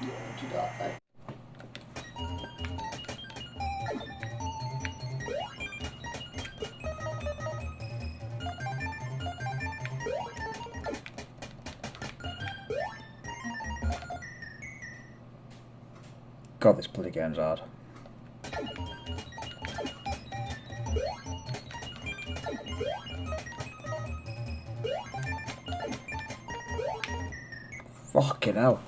Yeah, too dark, eh? God, this bloody game's hard. Fucking hell.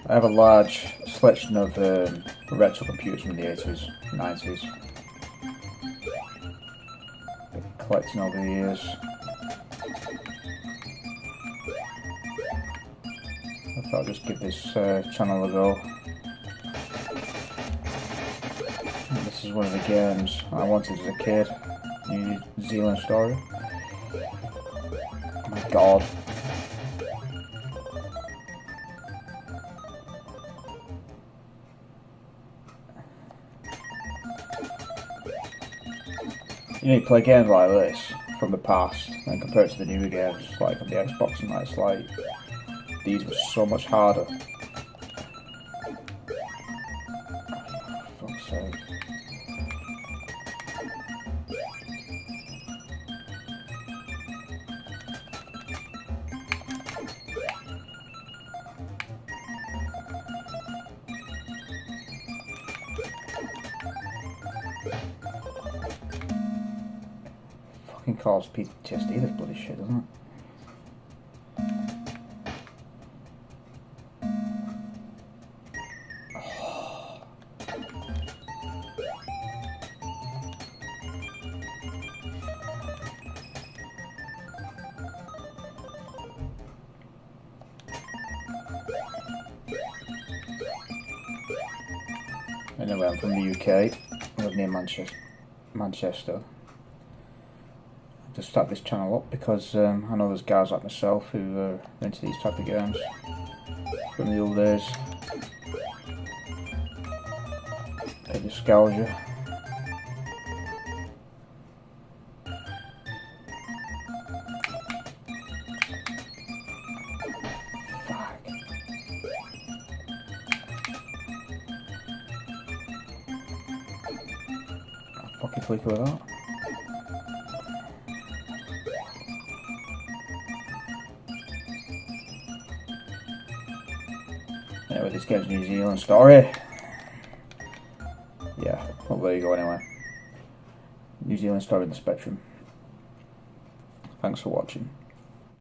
I have a large selection of retro computers from the 80s, 90s. Been collecting over the years. I thought I'd just give this channel a go. And this is one of the games I wanted as a kid. New Zealand story. Oh my god. You need to play games like this from the past and compare it to the newer games like on the Xbox, and it's like these were so much harder. Fuck's sake. Fucking causes PTSD, this bloody shit, doesn't it? Oh. Anyway, I'm from the UK. I live near Manchester. Just start this channel up because I know there's guys like myself who are into these type of games from the old days. Bit nostalgia. Fuck. I'll fucking flicker with that. Anyway, this game's New Zealand story. Yeah, well there you go anyway. New Zealand story in the Spectrum. Thanks for watching.